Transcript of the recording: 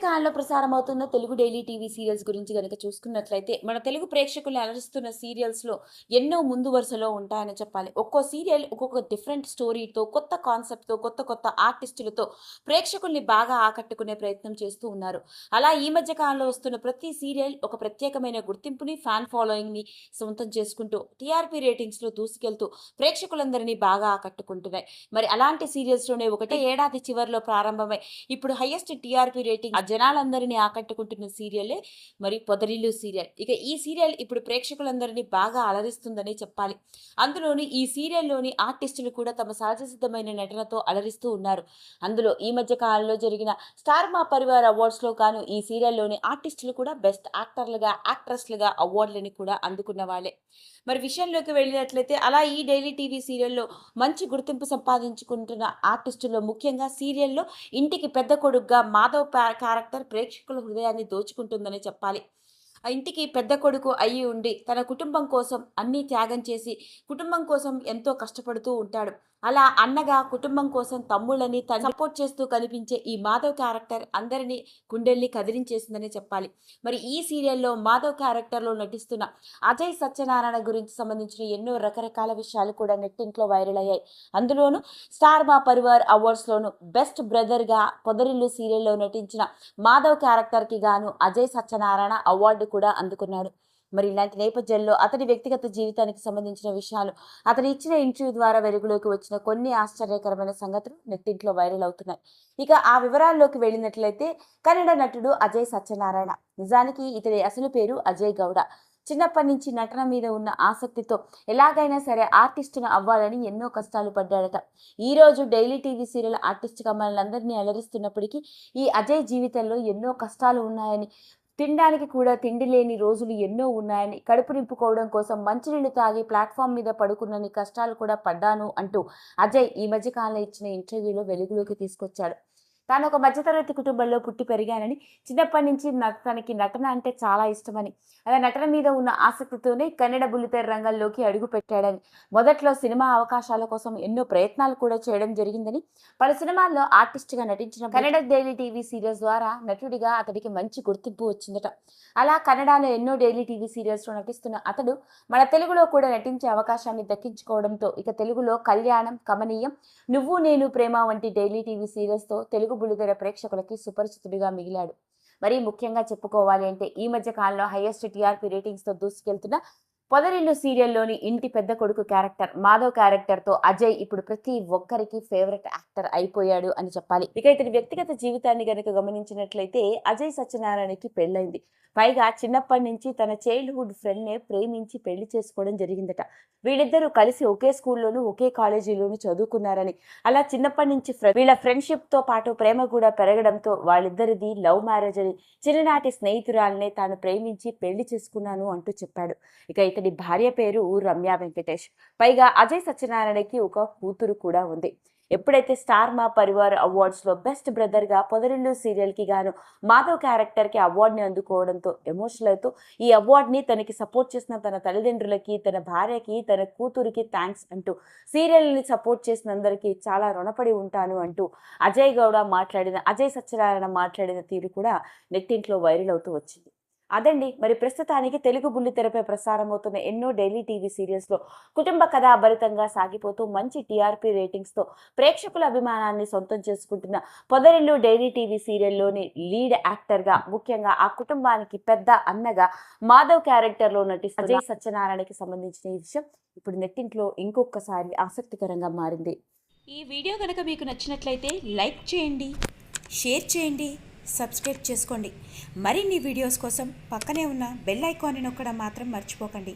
కాలంలో ప్రసారమవుతున్న Telugu daily TV serials గురించి గనక చూసుకున్నట్లయితే, మన తెలుగు ప్రేక్షకుల్ని అలరిస్తున్న సీరియల్స్‌లో ఎన్నో ముందు వరుసలో ఉంటాయని చెప్పాలి. ఒక్కో సీరియల్ ఒక్కొక్క డిఫరెంట్ స్టోరీతో, కొత్త కాన్సెప్ట్‌తో, కొత్త కొత్త ఆర్టిస్టులతో ప్రేక్షకుల్ని బాగా ఆకట్టుకునే ప్రయత్నం చేస్తూ ఉన్నారు. అలా ఈ మధ్య కాలంలో వస్తున్న ప్రతి సీరియల్ ఒక ప్రత్యేకమైన గుర్తింపుని, ఫ్యాన్ ఫాలోయింగ్‌ని సొంతం చేసుకుంటూ టీఆర్పీ రేటింగ్స్‌లో దూసుకెళ్తూ ప్రేక్షకులందరినీ బాగా ఆకట్టుకుంటున్నాయి. మరి అలాంటి సీరియల్స్‌లోనే ఒకటి ఏడాది చివర్లో ప్రారంభమై ఇప్పుడు హైయెస్ట్ టీఆర్పీ రేటింగ్ ఆ జనాలందరినీ ఆకట్టుకుంటున్న సీరియలే మరి 'పొదరిల్లు' సీరియల్. ఇక ఈ సీరియల్ ఇప్పుడు ప్రేక్షకులందరినీ బాగా అలరిస్తుందనే చెప్పాలి. అందులోని ఈ సీరియల్‌లోని ఆర్టిస్టులు కూడా తమ సహజ సిద్ధమైన నటనతో అలరిస్తూ ఉన్నారు. అందులో ఈ మధ్య కాలంలో జరిగిన స్టార్ మా పరివార్ అవార్డ్స్‌లో గాను ఈ సీరియల్‌లోని ఆర్టిస్టులు కూడా బెస్ట్ యాక్టర్లుగా, యాక్ట్రెస్లుగా అవార్డులని కూడా అందుకున్న వాళ్ళే. మరి విషయంలోకి వెళ్ళినట్లయితే అలా ఈ డైలీ టీవీ సీరియల్‌లో మంచి గుర్తింపు సంపాదించుకుంటున్న ఆర్టిస్టుల్లో ముఖ్యంగా సీరియల్‌లో ఇంటికి పెద్ద కొడుకుగా మాధవ్ క్యారెక్టర్ ప్రేక్షకుల హృదయాన్ని దోచుకుంటుందనే చెప్పాలి. ఆ ఇంటికి పెద్ద కొడుకు అయ్యి ఉండి తన కుటుంబం కోసం అన్నీ త్యాగం చేసి కుటుంబం కోసం ఎంతో కష్టపడుతూ ఉంటాడు. అలా అన్నగా కుటుంబం కోసం తమ్ముళ్ళని తను సపోర్ట్ చేస్తూ కనిపించే ఈ మాధవ్ క్యారెక్టర్ అందరినీ గుండెల్ని కదిలించేసిందని చెప్పాలి. మరి ఈ సీరియల్‌లో మాధవ్ క్యారెక్టర్‌లో నటిస్తున్న అజయ్ సత్యనారాయణ గురించి సంబంధించిన ఎన్నో రకరకాల విషయాలు కూడా నెట్టింట్లో వైరల్ అయ్యాయి. అందులోనూ స్టార్ మా పరివార్ అవార్డ్స్‌లోను బెస్ట్ బ్రదర్‌గా 'పొదరిల్లు' సీరియల్‌లో నటించిన మాధవ్ క్యారెక్టర్‌కి గాను అజయ్ సత్యనారాయణ అవార్డు కూడా అందుకున్నాడు. మరి ఇలాంటి నేపథ్యంలో అతని వ్యక్తిగత జీవితానికి సంబంధించిన విషయాలు, అతను ఇచ్చిన ఇంటర్వ్యూ ద్వారా వెలుగులోకి వచ్చిన కొన్ని ఆశ్చర్యకరమైన సంగతులు నెట్టింట్లో వైరల్ అవుతున్నాయి. ఇక ఆ వివరాల్లోకి వెళ్ళినట్లయితే కన్నడ నటుడు అజయ్ సత్యనారాయణ. నిజానికి ఇతడి అసలు పేరు అజయ్ గౌడ. చిన్నప్పటి నుంచి నటన మీద ఉన్న ఆసక్తితో ఎలాగైనా సరే ఆర్టిస్టును అవ్వాలని ఎన్నో కష్టాలు పడ్డాడట. ఈరోజు డైలీ టీవీ సీరియల్ ఆర్టిస్ట్గా మనల్ని అలరిస్తున్నప్పటికీ ఈ అజయ్ జీవితంలో ఎన్నో కష్టాలు ఉన్నాయని, తినడానికి కూడా తిండి లేని రోజులు ఎన్నో ఉన్నాయని, కడుపు నింపుకోవడం కోసం మంచినీళ్లు తాగి ప్లాట్ఫామ్ మీద పడుకున్నన్ని కష్టాలు కూడా పడ్డాను అంటూ అజయ్ ఈ మధ్య కాలంలో ఇచ్చిన ఇంటర్వ్యూలో వెలుగులోకి తీసుకొచ్చాడు. తాను ఒక మధ్యతరగతి కుటుంబంలో పుట్టి పెరిగానని, చిన్నప్పటి నుంచి తనకి నటన అంటే చాలా ఇష్టమని, అలా నటన మీద ఉన్న ఆసక్తితోనే కన్నడ బుల్లితెర రంగంలోకి అడుగు పెట్టాడని, మొదట్లో సినిమా అవకాశాల కోసం ఎన్నో ప్రయత్నాలు కూడా చేయడం జరిగిందని, పలు సినిమాల్లో ఆర్టిస్ట్గా నటించిన కన్నడ డైలీ టీవీ సీరియల్స్ ద్వారా నటుడిగా అతడికి మంచి గుర్తింపు వచ్చిందట. అలా కన్నడలో ఎన్నో డైలీ టీవీ సీరియల్స్లో నటిస్తున్న అతడు మన తెలుగులో కూడా నటించే అవకాశాన్ని దక్కించుకోవడంతో ఇక తెలుగులో కళ్యాణం, కమనీయం, నువ్వు నేను ప్రేమ వంటి డైలీ టీవీ సీరియల్స్తో తెలుగు బుల్లితెర ప్రేక్షకులకి సుపరిచితుడిగా మిగిలాడు. మరీ ముఖ్యంగా చెప్పుకోవాలి అంటే ఈ మధ్య కాలంలో హైయెస్ట్ టీఆర్పీ రేటింగ్స్తో దూసుకెళ్తున్న 'పొదరిల్లు' సీరియల్లోని ఇంటి పెద్ద కొడుకు క్యారెక్టర్ మాధవ్ క్యారెక్టర్తో అజయ్ ఇప్పుడు ప్రతి ఒక్కరికి ఫేవరెట్ యాక్టర్ అయిపోయాడు అని చెప్పాలి. ఇక ఇతని వ్యక్తిగత జీవితాన్ని గనుక గమనించినట్లయితే అజయ్ సత్యనారాయణకి పెళ్ళైంది. పైగా చిన్నప్పటి నుంచి తన చైల్డ్హుడ్ ఫ్రెండ్నే ప్రేమించి పెళ్లి చేసుకోవడం జరిగిందట. వీళ్ళిద్దరూ కలిసి ఒకే స్కూల్లోనూ ఒకే కాలేజీలోనూ చదువుకున్నారని, అలా చిన్నప్పటి నుంచి వీళ్ళ ఫ్రెండ్షిప్తో పాటు ప్రేమ కూడా పెరగడంతో వాళ్ళిద్దరిది లవ్ మ్యారేజ్ అని, చిన్ననాటి స్నేహితురాలనే తాను ప్రేమించి పెళ్లి చేసుకున్నాను అంటూ చెప్పాడు. ఇక ఇతడి భార్య పేరు రమ్య వెంకటేష్. పైగా అజయ్ సత్యనారాయణకి ఒక కూతురు కూడా ఉంది. ఎప్పుడైతే స్టార్ మా పరివార్ అవార్డ్స్లో బెస్ట్ బ్రదర్గా 'పొదరిల్లు' సీరియల్కి గాను మాధవ్ క్యారెక్టర్కి అవార్డుని అందుకోవడంతో ఎమోషనల్ అవుతూ ఈ అవార్డుని తనకి సపోర్ట్ చేసిన తన తల్లిదండ్రులకి, తన భార్యకి, తన కూతురికి థ్యాంక్స్ అంటూ, సీరియల్ని సపోర్ట్ చేసిన అందరికీ చాలా రుణపడి ఉంటాను అంటూ అజయ్ సత్యనారాయణ మాట్లాడిన తీరు కూడా నెట్టింట్లో వైరల్ అవుతూ వచ్చింది. అదండి మరి ప్రస్తుతానికి తెలుగు బుల్లితెరపై ప్రసారమవుతున్న ఎన్నో డైలీ టీవీ సీరియల్స్లో కుటుంబ కథాభరితంగా సాగిపోతూ మంచి టీఆర్పీ రేటింగ్స్తో ప్రేక్షకుల అభిమానాన్ని సొంతం చేసుకుంటున్న 'పొదరిల్లు' డైలీ టీవీ సీరియల్లోని లీడ్ యాక్టర్గా, ముఖ్యంగా ఆ కుటుంబానికి పెద్ద అన్నగా మాధవ్ క్యారెక్టర్లో నటిస్తున్న అజయ్ సత్యనారాయణకి సంబంధించిన ఈ విషయం ఇప్పుడు నెట్టింట్లో ఇంకొకసారి ఆసక్తికరంగా మారింది. ఈ వీడియో కనుక మీకు నచ్చినట్లయితే లైక్ చేయండి, షేర్ చేయండి, సబ్స్క్రైబ్ చేసుకోండి. మరిన్ని వీడియోస్ కోసం పక్కనే ఉన్న బెల్ ఐకాన్ని నొక్కడం మాత్రం మర్చిపోకండి.